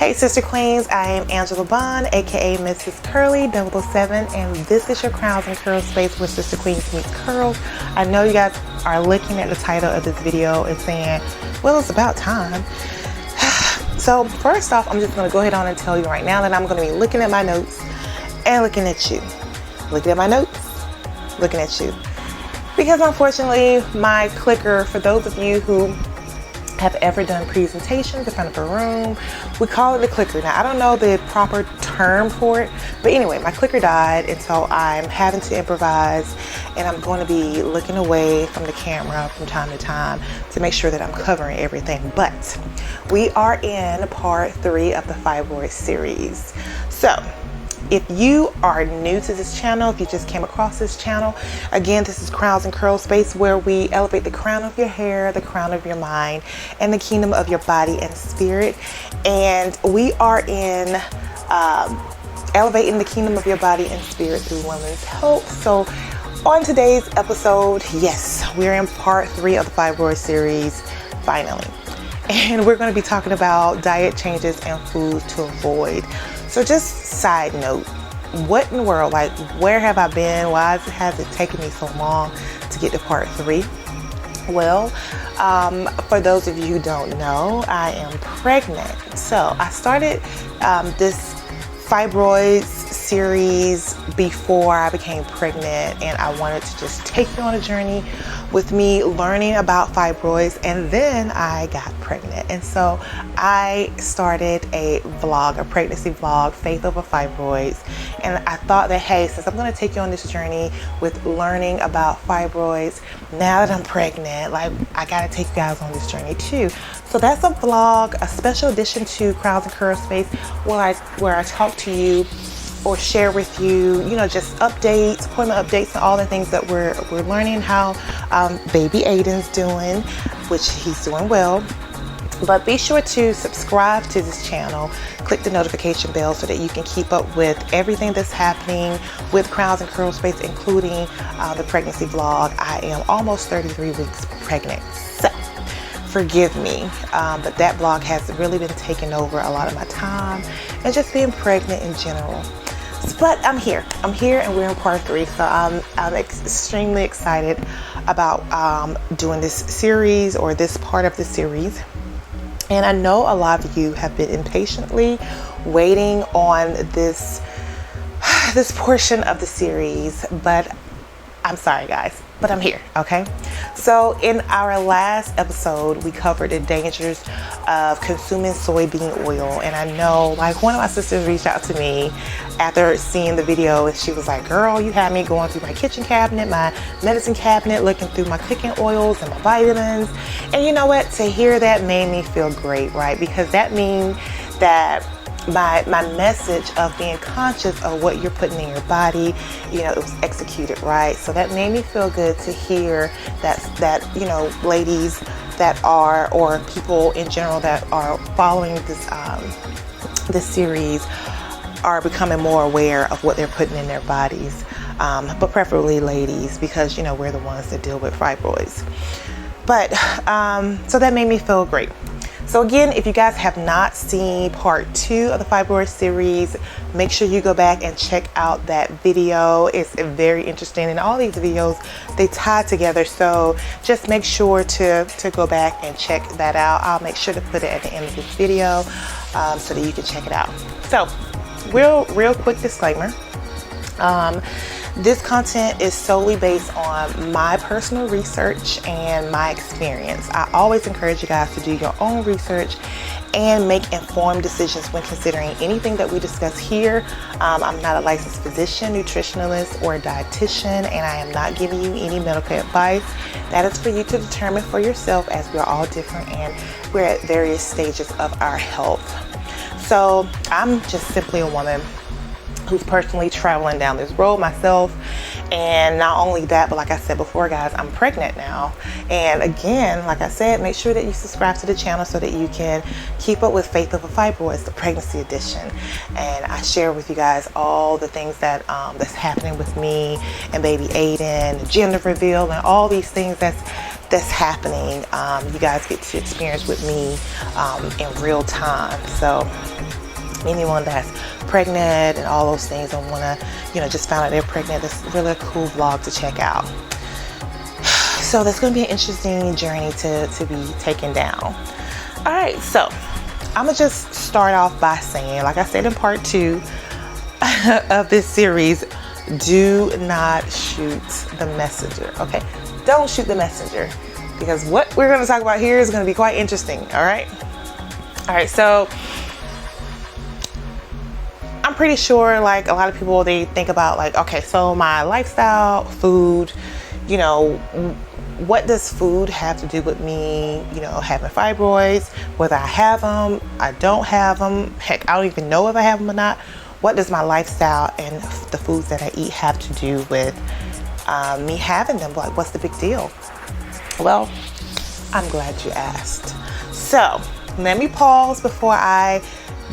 Hey sister queens, I am Angela Bond, aka Mrs. Curly 007, and this is your Crowns and Curls space where sister queens meet curls. I know you guys are looking at the title of this video and saying, well, it's about time. So first off, I'm just going to go ahead on and tell you right now that I'm going to be looking at my notes and looking at you. Looking at my notes, looking at you. Because unfortunately, my clicker, for those of you who have ever done presentations in front of a room, we call it the clicker. Now, I don't know the proper term for it, but anyway, my clicker died, and so I'm having to improvise, and I'm going to be looking away from the camera from time to time to make sure that I'm covering everything. But we are in part 3 of the Fibroids series. So if you are new to this channel, if you just came across this channel, again, this is Crowns and Curls space where we elevate the crown of your hair, the crown of your mind, and the kingdom of your body and spirit. And we are in elevating the kingdom of your body and spirit through women's health. So on today's episode, yes, we're in part 3 of the Fibroids series, finally. And we're going to be talking about diet changes and foods to avoid. So just side note, what in the world, like where have I been? Why has it taken me so long to get to part 3? Well, for those of you who don't know, I am pregnant. So I started this Fibroids series before I became pregnant, and I wanted to just take you on a journey with me learning about fibroids, and then I got pregnant. And so I started a vlog, a pregnancy vlog, Faith Over Fibroids. And I thought that, hey, since I'm going to take you on this journey with learning about fibroids, now that I'm pregnant, like I got to take you guys on this journey too. So that's a vlog, a special addition to Crowns and Curls space where I talk to you or share with you, you know, just updates, appointment updates, and all the things that we're learning, how baby Aiden's doing, which he's doing well. But be sure to subscribe to this channel, click the notification bell so that you can keep up with everything that's happening with Crowns and Curls space, including the pregnancy vlog. I am almost 33 weeks pregnant, so forgive me, but that vlog has really been taking over a lot of my time and just being pregnant in general. But I'm here, and we're in part 3, so I'm extremely excited about doing this series, or this part of the series. And I know a lot of you have been impatiently waiting on this portion of the series, but I'm sorry guys, but I'm here, okay? So in our last episode, we covered the dangers of consuming soybean oil. And I know, like, one of my sisters reached out to me after seeing the video, and she was like, girl, you had me going through my kitchen cabinet, my medicine cabinet, looking through my cooking oils and my vitamins. And you know what? To hear that made me feel great, right? Because that means that my message of being conscious of what you're putting in your body, you know, it was executed right. So that made me feel good to hear that you know, ladies that are, or people in general that are following this series are becoming more aware of what they're putting in their bodies, but preferably ladies, because you know, we're the ones that deal with fibroids. But so that made me feel great. So again, if you guys have not seen part 2 of the Fibroids series, make sure you go back and check out that video. It's very interesting, and all these videos, they tie together. So just make sure to go back and check that out. I'll make sure to put it at the end of this video so that you can check it out. So real quick disclaimer. This content is solely based on my personal research and my experience. I always encourage you guys to do your own research and make informed decisions when considering anything that we discuss here. I'm not a licensed physician, nutritionalist, or a dietitian, and I am not giving you any medical advice. That is for you to determine for yourself, as we're all different and we're at various stages of our health. So I'm just simply a woman who's personally traveling down this road myself. And not only that, but like I said before, guys, I'm pregnant now. And again, like I said, make sure that you subscribe to the channel so that you can keep up with Faith Over Fibroids, the pregnancy edition. And I share with you guys all the things that that's happening with me and baby Aiden, gender reveal, and all these things that's happening. You guys get to experience with me in real time. So anyone that's pregnant and all those things and want to, you know, just found out they're pregnant, this is really a cool vlog to check out. So that's going to be an interesting journey to be taken down. All right, so I'm gonna just start off by saying, like I said in part 2 of this series, do not shoot the messenger. Okay, don't shoot the messenger, because what we're going to talk about here is going to be quite interesting. All right, so I'm pretty sure, like, a lot of people, they think about, like, okay, so my lifestyle, food, you know, what does food have to do with me, you know, having fibroids? Whether I have them, I don't have them, heck, I don't even know if I have them or not. What does my lifestyle and the foods that I eat have to do with me having them? Like, what's the big deal? Well, I'm glad you asked. So let me pause before I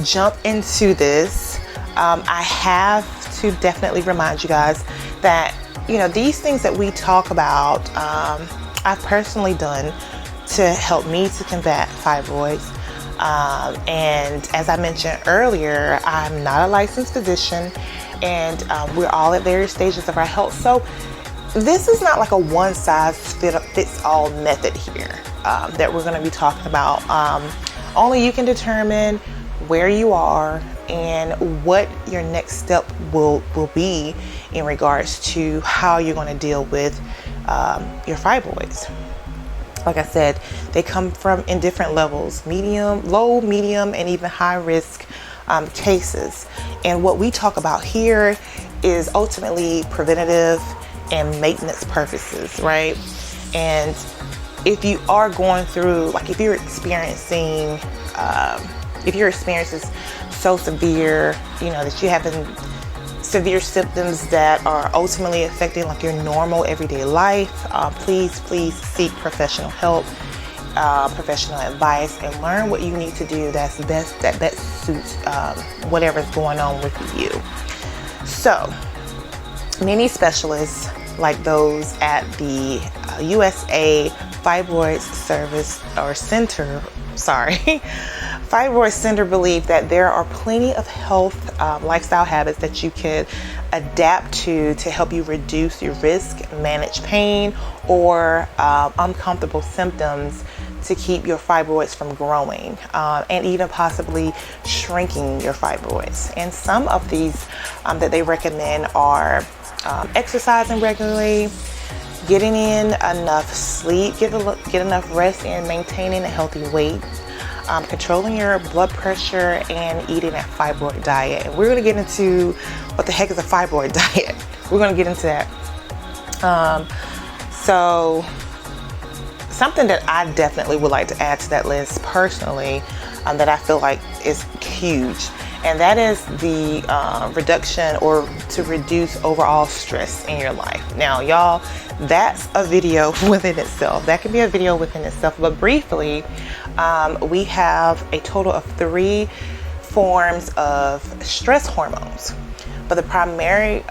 jump into this. I have to definitely remind you guys that, you know, these things that we talk about, I've personally done to help me to combat fibroids. And as I mentioned earlier, I'm not a licensed physician, and we're all at various stages of our health. So this is not like a one-size-fits-all method here that we're going to be talking about. Only you can determine where you are and what your next step will be in regards to how you're going to deal with your fibroids. Like I said, they come from in different levels: medium, low, medium, and even high risk cases. And what we talk about here is ultimately preventative and maintenance purposes, right? And if you are going through, like, if your experience is so severe, you know, that you're having severe symptoms that are ultimately affecting, like, your normal everyday life, please seek professional help, professional advice, and learn what you need to do that best suits whatever's going on with you. So many specialists, like those at the USA Fibroids Center, believe that there are plenty of health lifestyle habits that you could adapt to help you reduce your risk, manage pain, or uncomfortable symptoms to keep your fibroids from growing, and even possibly shrinking your fibroids. And some of these that they recommend are exercising regularly, getting in enough sleep, get enough rest, and maintaining a healthy weight, controlling your blood pressure, and eating a fibroid diet. And we're going to get into what the heck is a fibroid diet. We're going to get into that. So something that I definitely would like to add to that list personally, that I feel like is huge, and that is the reduction or to reduce overall stress in your life. Now, y'all, that's a video within itself. That can be a video within itself. But briefly, we have a total of 3 forms of stress hormones. But the primary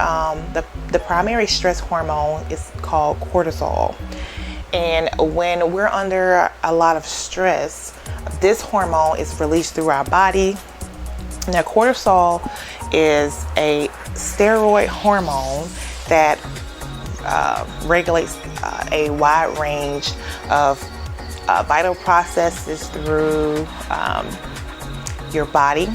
stress hormone is called cortisol. And when we're under a lot of stress, this hormone is released through our body. Now, cortisol is a steroid hormone that regulates a wide range of vital processes through your body,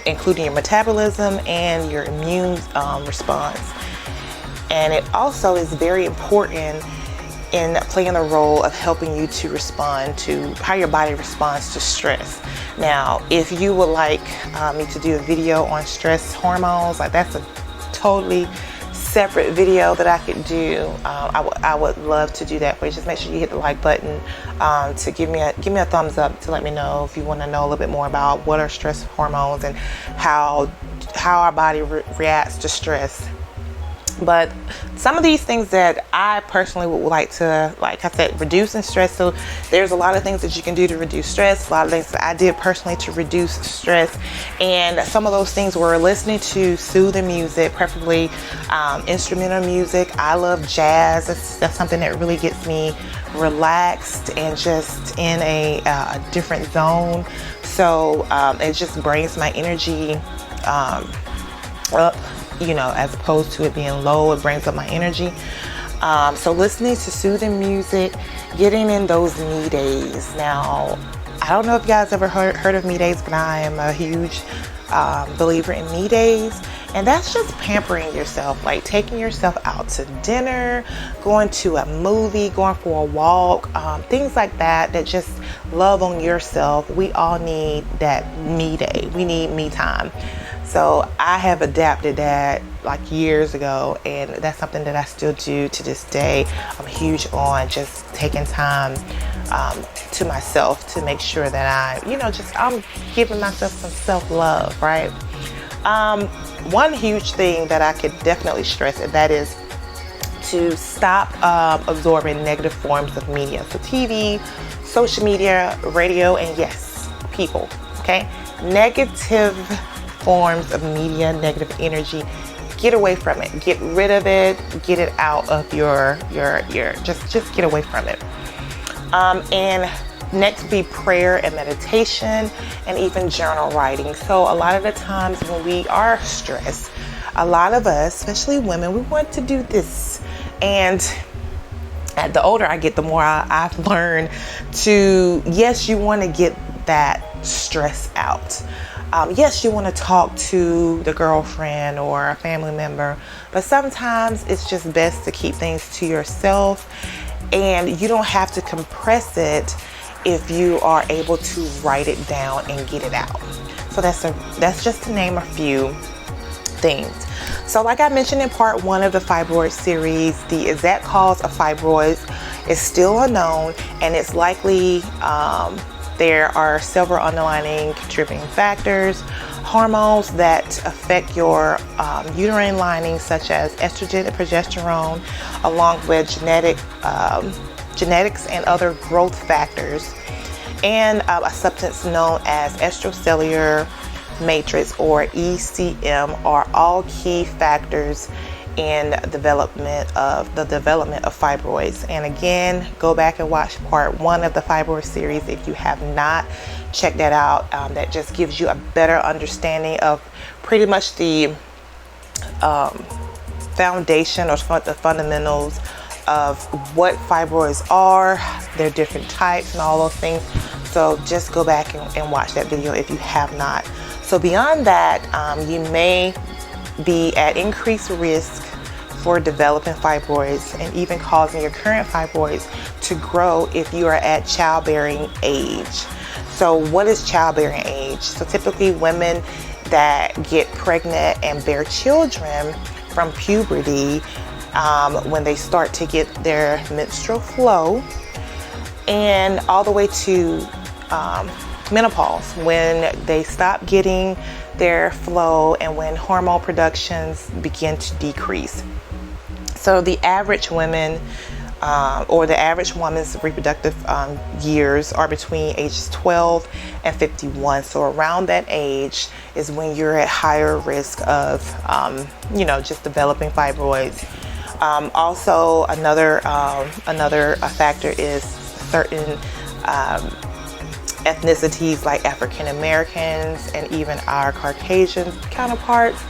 including your metabolism and your immune response. And it also is very important in playing the role of helping you to respond to how your body responds to stress. Now, if you would like me to do a video on stress hormones, like, that's a totally separate video that I could do. I would love to do that for you. Just make sure you hit the like button to give me a thumbs up to let me know if you want to know a little bit more about what are stress hormones and how our body reacts to stress. But some of these things that I personally would like to, like I said, reducing stress. So there's a lot of things that you can do to reduce stress, a lot of things that I did personally to reduce stress. And some of those things were listening to soothing music, preferably instrumental music. I love jazz. That's something that really gets me relaxed and just in a different zone. So it just brings my energy up, you know, as opposed to it being low. It brings up my energy. So listening to soothing music, getting in those me days. Now, I don't know if you guys ever heard of me days, but I am a huge believer in me days. And that's just pampering yourself, like taking yourself out to dinner, going to a movie, going for a walk, things like that, that just love on yourself. We all need that me day. We need me time. So I have adapted that like years ago, and that's something that I still do to this day. I'm huge on just taking time to myself to make sure that I'm giving myself some self-love, right? One huge thing that I could definitely stress, and that is to stop absorbing negative forms of media. So TV, social media, radio, and yes, people, okay? Negative forms of media, negative energy. Get away from it. Get rid of it. Get it out of your just get away from it. And next be prayer and meditation, and even journal writing. So a lot of the times when we are stressed, a lot of us, especially women, we want to do this. And the older I get, the more I've learned to, yes, you want to get that stress out. Yes, you want to talk to the girlfriend or a family member, but sometimes it's just best to keep things to yourself, and you don't have to compress it if you are able to write it down and get it out. So that's just to name a few things. So like I mentioned in part 1 of the Fibroids series, the exact cause of fibroids is still unknown, and it's likely there are several underlying contributing factors, hormones that affect your uterine lining, such as estrogen and progesterone, along with genetics and other growth factors, and a substance known as extracellular matrix, or ECM, are all key factors in the development of fibroids. And again, go back and watch part 1 of the Fibroids series if you have not. Check that out. That just gives you a better understanding of pretty much the foundation or the fundamentals of what fibroids are, their different types, and all those things. So just go back and watch that video if you have not. So beyond that, you may be at increased risk for developing fibroids and even causing your current fibroids to grow if you are at childbearing age. So what is childbearing age? So typically women that get pregnant and bear children from puberty, when they start to get their menstrual flow, and all the way to menopause, when they stop getting their flow and when hormone productions begin to decrease. So the average women or the average woman's reproductive years are between ages 12 and 51. So around that age is when you're at higher risk of, just developing fibroids. Also, another factor is certain ethnicities like African Americans and even our Caucasian counterparts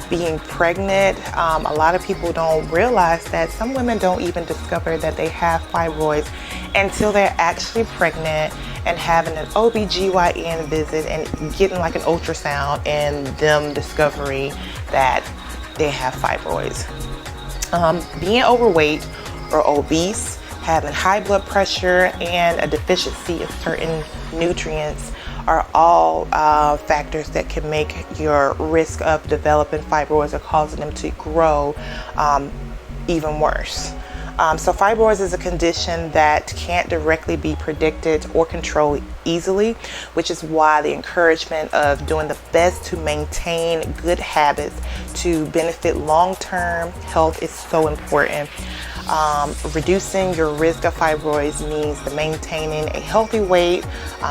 being pregnant. A lot of people don't realize that some women don't even discover that they have fibroids until they're actually pregnant and having an OBGYN visit and getting like an ultrasound and them discovering that they have fibroids. Being overweight or obese, having high blood pressure, and a deficiency of certain nutrients are all factors that can make your risk of developing fibroids or causing them to grow even worse. So fibroids is a condition that can't directly be predicted or controlled easily, which is why the encouragement of doing the best to maintain good habits to benefit long-term health is so important. Reducing your risk of fibroids means maintaining a healthy weight,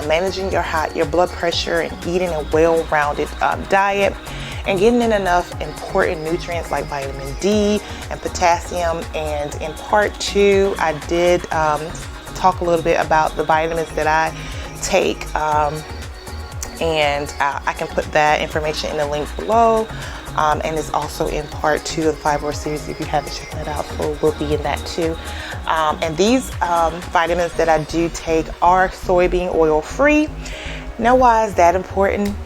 managing your blood pressure, and eating a well-rounded diet, and getting in enough important nutrients like vitamin D and potassium. And in part 2, I did talk a little bit about the vitamins that I take, and I can put that information in the link below. And it's also in part 2 of the Fibroids series if you haven't checked that out, so we'll be in that too. And these vitamins that I do take are soybean oil free. Now, why is that important?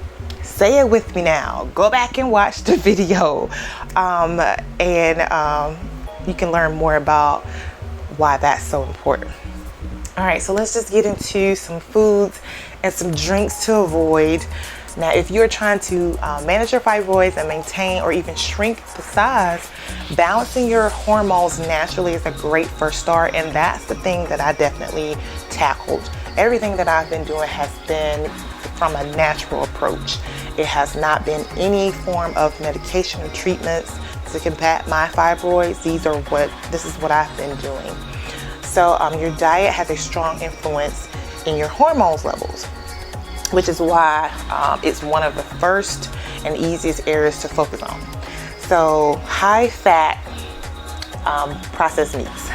Say it with me now. Go back and watch the video, and you can learn more about why that's so important. All right, so let's just get into some foods and some drinks to avoid. Now, if you're trying to manage your fibroids and maintain or even shrink the size, balancing your hormones naturally is a great first start, and that's the thing that I definitely tackled. Everything that I've been doing has been from a natural approach. It has not been any form of medication or treatments to combat my fibroids. This is what I've been doing. So your diet has a strong influence in your hormones levels, which is why it's one of the first and easiest areas to focus on. So high fat processed meats.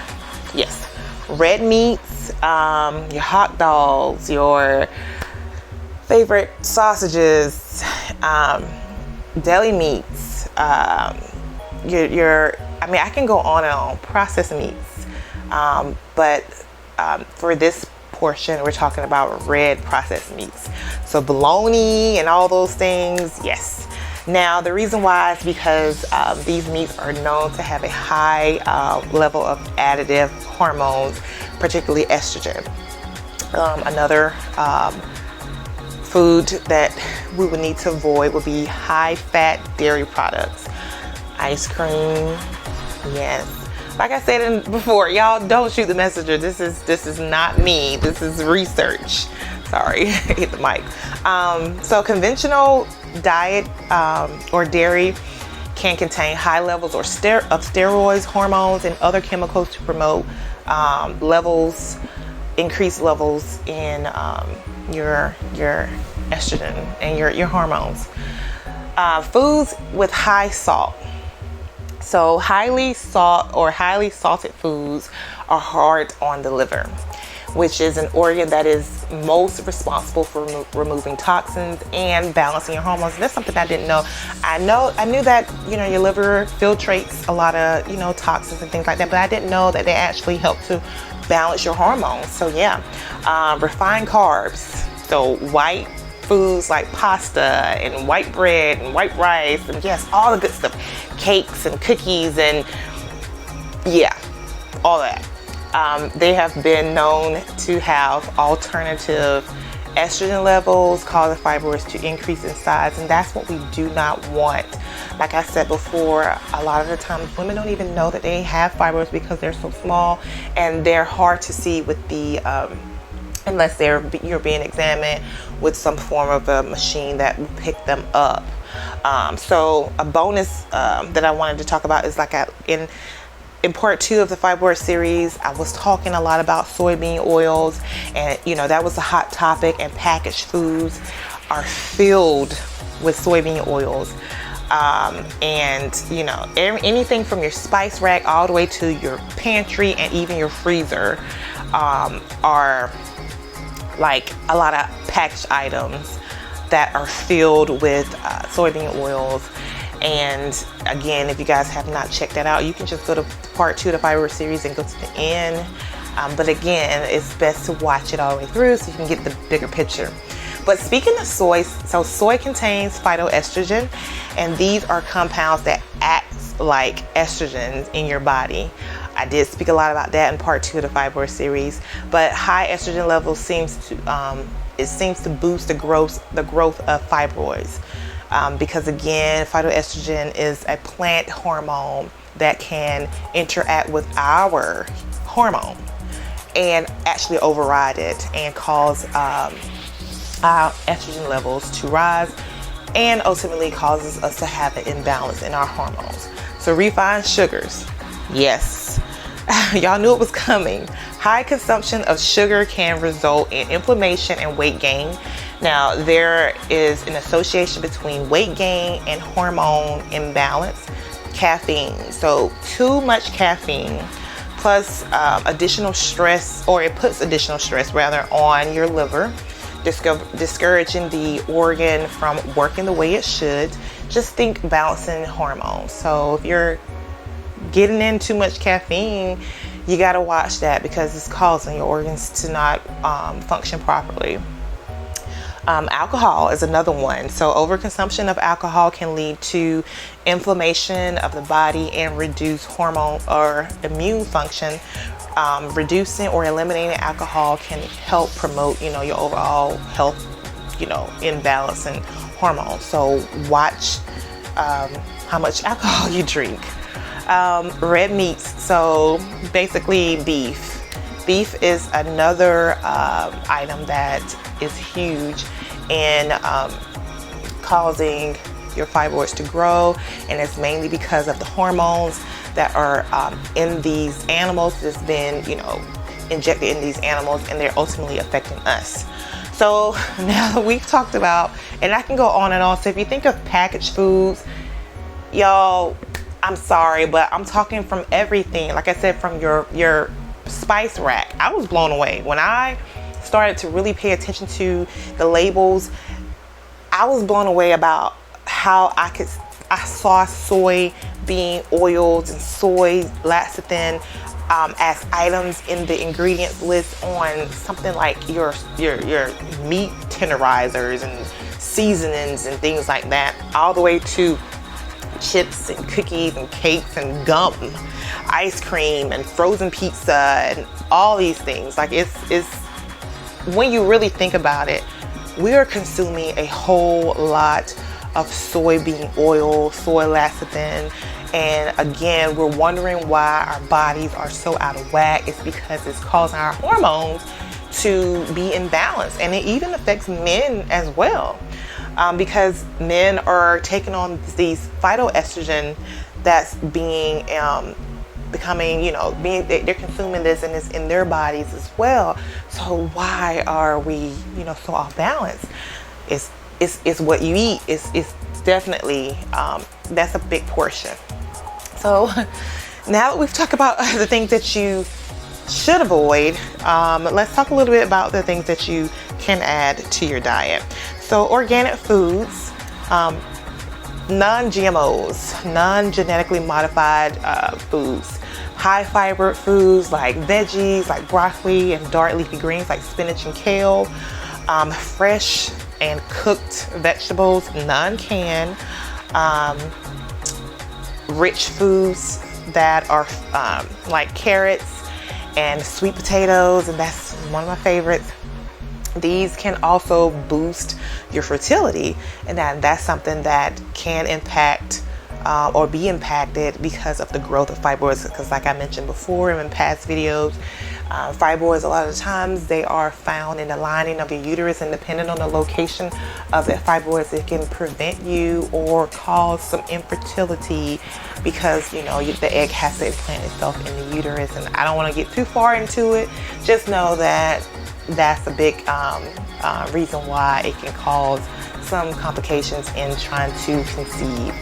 Yes, red meats, your hot dogs, your favorite sausages, deli meats, I can go on and on, processed meats. But for this portion, we're talking about red processed meats. So bologna and all those things, yes. Now, the reason why is because these meats are known to have a high level of additive hormones, particularly estrogen. Another food that we would need to avoid would be high-fat dairy products. Ice cream, yes. Like I said before, y'all don't shoot the messenger. This is not me. This is research. Sorry, hit the mic. So conventional diet or dairy can contain high levels of steroids, hormones, and other chemicals to promote increased levels in your estrogen and your hormones. Foods with high salt. So highly salted foods are hard on the liver, which is an organ that is most responsible for removing toxins and balancing your hormones. And that's something I didn't know. I knew that your liver filtrates a lot of toxins and things like that, but I didn't know that they actually help to balance your hormones. So yeah, refined carbs. So white foods like pasta and white bread and white rice and yes, all the good stuff, cakes and cookies and yeah, all that. They have been known to have alternative estrogen levels, causing fibroids to increase in size, and that's what we do not want. Like I said before, a lot of the times women don't even know that they have fibroids because they're so small and they're hard to see with the unless you're being examined with some form of a machine that will pick them up. So a bonus that I wanted to talk about is in part 2 of the Fibroids series, I was talking a lot about soybean oils, and that was a hot topic, and packaged foods are filled with soybean oils. Anything from your spice rack all the way to your pantry and even your freezer are like a lot of packaged items that are filled with soybean oils. And again, if you guys have not checked that out, you can just go to part 2 of the Fibroids series and go to the end. But again, it's best to watch it all the way through so you can get the bigger picture. But speaking of soy, so soy contains phytoestrogen, and these are compounds that act like estrogens in your body. I did speak a lot about that in part 2 of the Fibroids series, but high estrogen levels seems to boost the growth of fibroids. Because again, phytoestrogen is a plant hormone that can interact with our hormone and actually override it and cause our estrogen levels to rise, and ultimately causes us to have an imbalance in our hormones. So refined sugars, yes, y'all knew it was coming. High consumption of sugar can result in inflammation and weight gain. Now, there is an association between weight gain and hormone imbalance. Caffeine, so too much caffeine plus additional stress, or it puts additional stress rather on your liver, discouraging the organ from working the way it should. Just think balancing hormones. So if you're getting in too much caffeine, you got to watch that, because it's causing your organs to not function properly. Alcohol is another one. So overconsumption of alcohol can lead to inflammation of the body and reduce hormone or immune function. Reducing or eliminating alcohol can help promote, your overall health, imbalance in hormones. So watch how much alcohol you drink. Red meats, so basically beef. Beef is another item that is huge in causing your fibroids to grow, and it's mainly because of the hormones that are in these animals that's been, injected in these animals, and they're ultimately affecting us. So now that we've talked about, and I can go on and on. So if you think of packaged foods, y'all, I'm sorry, but I'm talking from everything. Like I said, from your spice rack. I was blown away when I started to really pay attention to the labels. I was blown away about how I saw soy being oiled and soy lecithin as items in the ingredients list on something like your meat tenderizers and seasonings and things like that, all the way to chips and cookies and cakes and gum, ice cream and frozen pizza and all these things. Like it's when you really think about it, we are consuming a whole lot of soybean oil, soy lecithin, and again, we're wondering why our bodies are so out of whack. It's because it's causing our hormones to be imbalanced, and it even affects men as well. Because men are taking on these phytoestrogen that's being they're consuming this, and it's in their bodies as well. So why are we so off balance? It's what you eat. It's definitely that's a big portion. So now that we've talked about the things that you should avoid, let's talk a little bit about the things that you can add to your diet. So organic foods, non-GMOs, non-genetically modified foods, high fiber foods like veggies, like broccoli, and dark leafy greens like spinach and kale, fresh and cooked vegetables, non-canned, rich foods that are like carrots and sweet potatoes, and that's one of my favorites. These can also boost your fertility, and that's something that can impact or be impacted because of the growth of fibroids. Because like I mentioned before in past videos, fibroids, a lot of times they are found in the lining of your uterus, and depending on the location of the fibroids, it can prevent you or cause some infertility, because the egg has to implant itself in the uterus. And I don't want to get too far into it. Just know that that's a big reason why it can cause some complications in trying to conceive.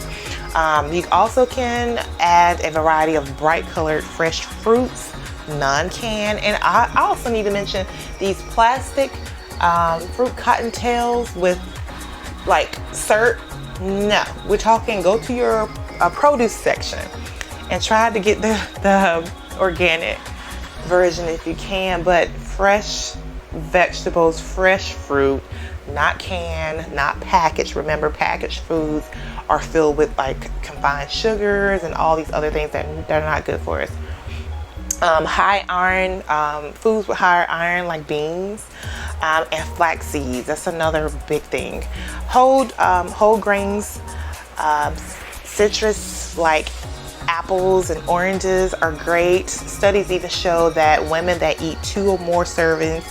You also can add a variety of bright colored fresh fruits, non-canned, and I also need to mention these plastic fruit cottontails with like syrup. No, we're talking, go to your produce section and try to get the organic version if you can, but fresh vegetables, fresh fruit, not canned, not packaged. Remember, packaged foods are filled with like confined sugars and all these other things that are not good for us. High iron foods with higher iron like beans and flax seeds. That's another big thing. Whole grains, citrus like apples and oranges are great. Studies even show that women that eat 2 or more servings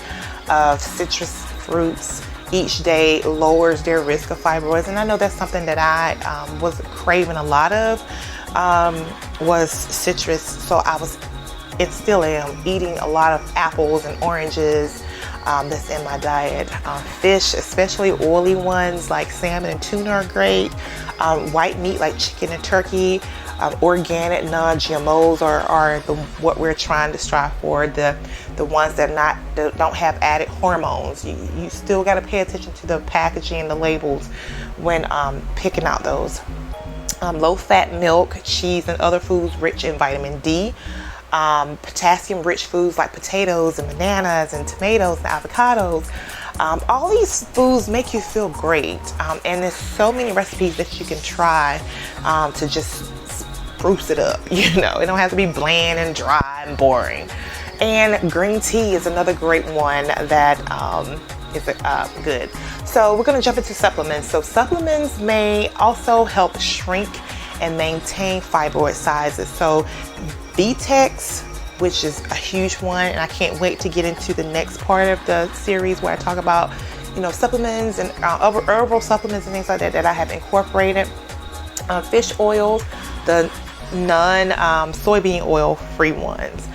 of citrus fruits each day lowers their risk of fibroids. And I know that's something that I was craving a lot of, was citrus. So I was, and still am, eating a lot of apples and oranges. That's in my diet. Fish, especially oily ones like salmon and tuna, are great. White meat like chicken and turkey. Organic, non-GMOs are what we're trying to strive for. The ones that don't have added hormones. You still got to pay attention to the packaging and the labels when picking out those. Low-fat milk, cheese, and other foods rich in vitamin D. Potassium-rich foods like potatoes and bananas and tomatoes and avocados. All these foods make you feel great, and there's so many recipes that you can try to just spruce it up. You know, it don't have to be bland and dry and boring. And green tea is another great one that is good. So we're going to jump into supplements. So supplements may also help shrink and maintain fibroid sizes. So B-Tex, which is a huge one, and I can't wait to get into the next part of the series where I talk about, you know, supplements and herbal supplements and things like that that I have incorporated. Fish oils, the non-soybean oil free ones.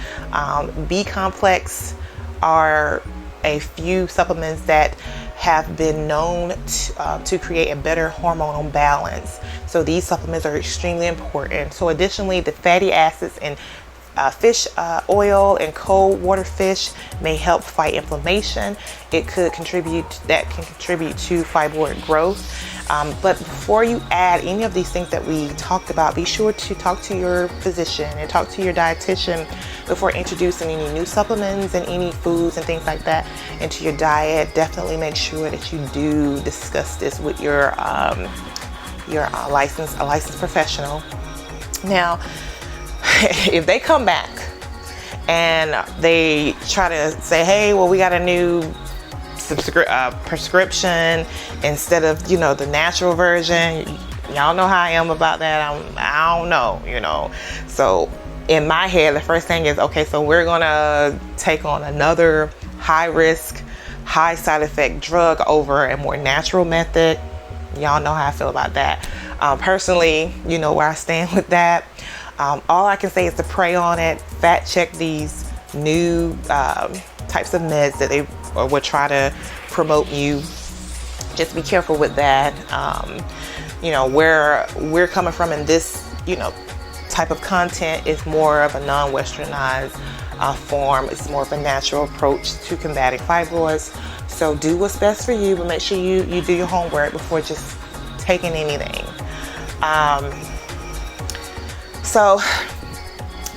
B-complex are a few supplements that have been known to create a better hormonal balance. So these supplements are extremely important. So additionally, the fatty acids in fish oil and cold water fish may help fight inflammation. It could contribute to fibroid growth. But before you add any of these things that we talked about, be sure to talk to your physician and talk to your dietitian before introducing any new supplements and any foods and things like that into your diet. Definitely make sure that you do discuss this with your licensed professional. Now, if they come back and they try to say, hey, well, we got a new prescription instead of, you know, the natural version, y'all know how I am about that. I don't know, you know. So in my head, the first thing is, okay, so we're gonna take on another high risk, high side effect drug over a more natural method. Y'all know how I feel about that. Personally, you know where I stand with that. All I can say is to pray on it, fact check these new types of meds that they will try to promote you. Just be careful with that. You know, where we're coming from in this, you know, type of content is more of a non-westernized form. It's more of a natural approach to combating fibroids. So do what's best for you, but make sure you do your homework before just taking anything. So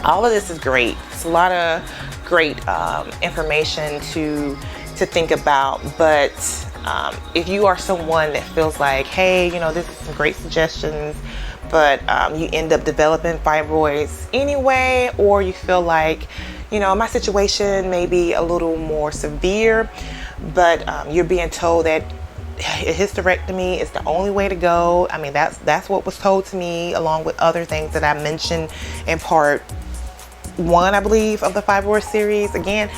all of this is great. It's a lot of great information to think about, but if you are someone that feels like, hey, you know, this is some great suggestions, but you end up developing fibroids anyway, or you feel like, you know, my situation may be a little more severe, but you're being told that a hysterectomy is the only way to go. I mean, that's what was told to me, along with other things that I mentioned in part 1, I believe, of the Fibroids series. Again,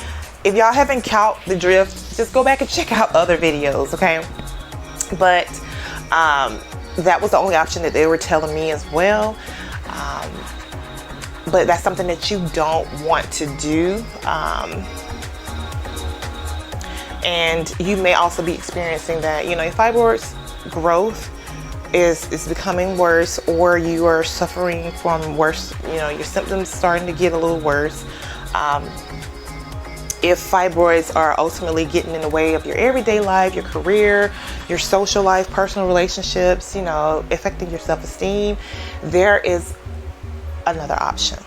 if y'all haven't caught the drift, just go back and check out other videos, okay? But that was the only option that they were telling me as well. But that's something that you don't want to do. And you may also be experiencing that, you know, your fibroids growth is becoming worse, or you are suffering from worse, you know, your symptoms starting to get a little worse. If fibroids are ultimately getting in the way of your everyday life, your career, your social life, personal relationships, you know, affecting your self-esteem, there is another option.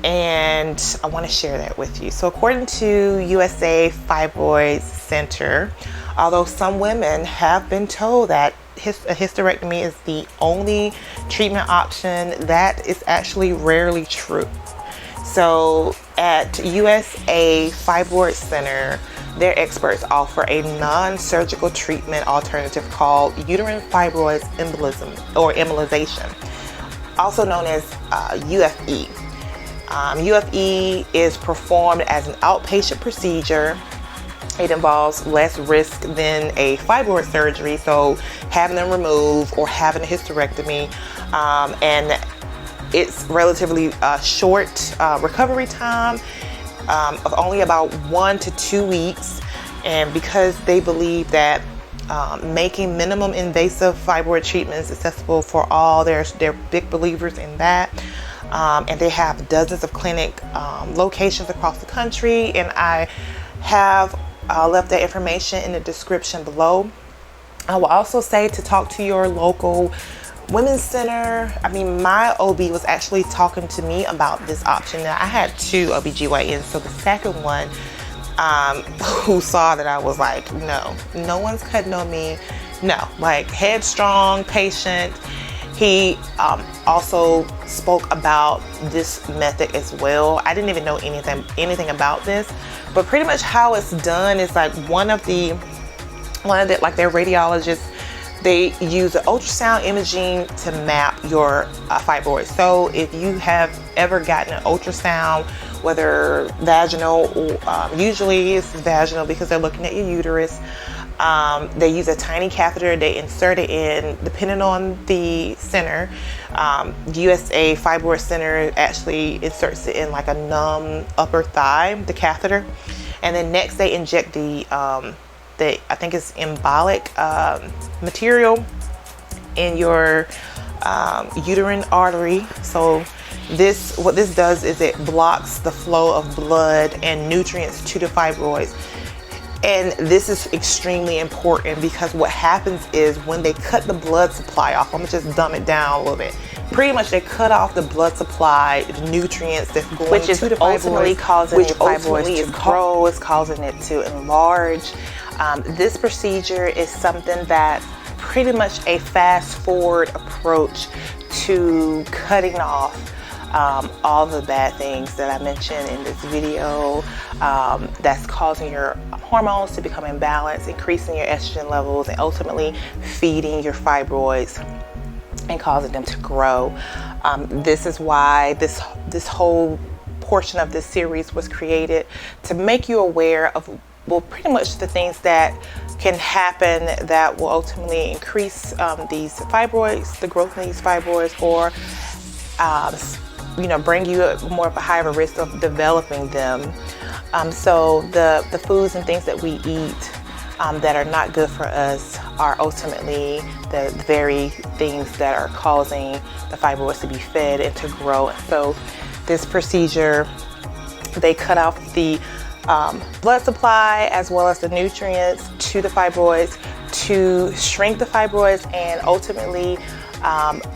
And I want to share that with you. So according to USA Fibroids Center, although some women have been told that a hysterectomy is the only treatment option, that is actually rarely true. So at USA Fibroids Center, their experts offer a non-surgical treatment alternative called uterine fibroids embolism or embolization. also known as UFE. UFE is performed as an outpatient procedure. It involves less risk than a fibroid surgery, so having them removed or having a hysterectomy, and it's relatively short recovery time of only about 1 to 2 weeks. And because they believe that making minimum invasive fibroid treatments accessible for all, they're big believers in that. And they have dozens of clinic locations across the country, and I have left that information in the description below. I will also say to talk to your local women's center. I mean, my OB was actually talking to me about this option. Now, I had 2 OBGYNs, so the second one who saw that I was like, no one's cutting on me. No, like headstrong, patient. He also spoke about this method as well. I didn't even know anything about this, but pretty much how it's done is like one of the like their radiologists, they use the ultrasound imaging to map your fibroids. So if you have ever gotten an ultrasound, whether vaginal or usually it's vaginal because they're looking at your uterus, they use a tiny catheter, they insert it in, depending on the center. USA Fibroid Center actually inserts it in like a numb upper thigh, the catheter. And then next they inject the I think it's embolic material in your uterine artery. So what this does is it blocks the flow of blood and nutrients to the fibroids. And this is extremely important because what happens is when they cut the blood supply off, I'm gonna just dumb it down a little bit. Pretty much they cut off the blood supply, the nutrients that's going to the fibroids, ultimately causing your fibroids to grow, is causing it to enlarge. This procedure is something that's pretty much a fast forward approach to cutting off all the bad things that I mentioned in this video, that's causing your hormones to become imbalanced, increasing your estrogen levels, and ultimately feeding your fibroids and causing them to grow. This is why this whole portion of this series was created, to make you aware of, well, pretty much the things that can happen that will ultimately increase these fibroids, the growth in these fibroids, or bring you more of a higher risk of developing them. So the foods and things that we eat that are not good for us are ultimately the very things that are causing the fibroids to be fed and to grow. So this procedure, they cut off the blood supply as well as the nutrients to the fibroids to shrink the fibroids and ultimately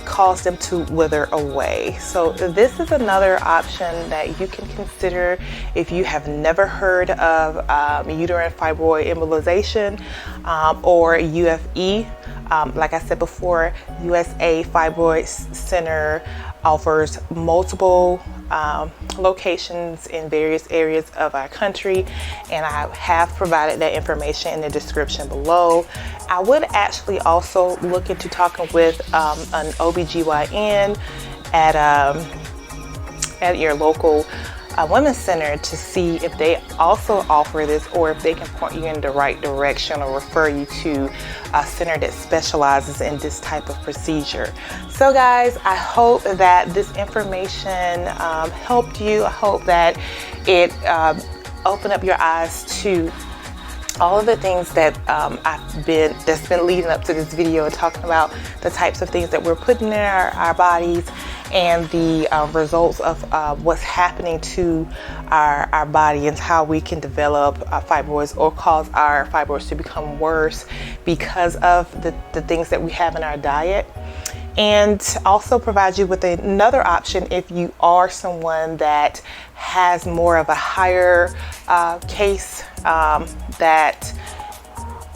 cause them to wither away. So this is another option that you can consider if you have never heard of uterine fibroid embolization or UFE. Like I said before, USA Fibroids Center offers multiple locations in various areas of our country, and I have provided that information in the description below. I would actually also look into talking with an OBGYN at your local women's center to see if they also offer this, or if they can point you in the right direction or refer you to a center that specializes in this type of procedure. So guys, I hope that this information helped you. I hope that it opened up your eyes to all of the things that that's been leading up to this video, talking about the types of things that we're putting in our bodies and the results of what's happening to our body and how we can develop fibroids or cause our fibroids to become worse because of the things that we have in our diet. And also provide you with another option if you are someone that has more of a higher case, that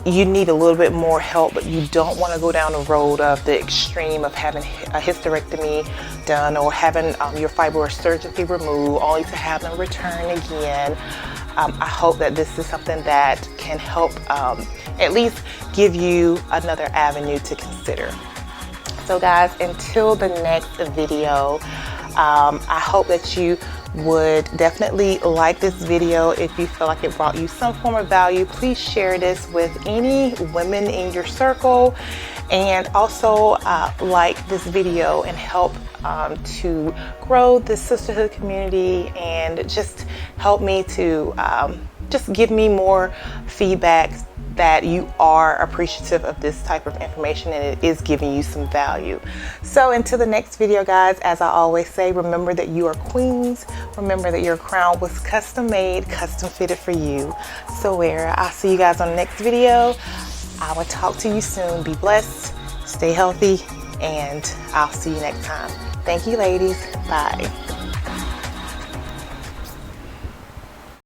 you need a little bit more help, but you don't want to go down the road of the extreme of having a hysterectomy done or having your fibroids surgically removed only to have them return again. I hope that this is something that can help at least give you another avenue to consider. So guys, until the next video, I hope that you would definitely like this video. If you feel like it brought you some form of value, please share this with any women in your circle, and also like this video and help to grow the sisterhood community, and just help me to just give me more feedback that you are appreciative of this type of information and it is giving you some value. So until the next video, guys, as I always say, remember that you are queens. Remember that your crown was custom made, custom fitted for you. So I'll see you guys on the next video. I will talk to you soon. Be blessed, stay healthy, and I'll see you next time. Thank you, ladies. Bye.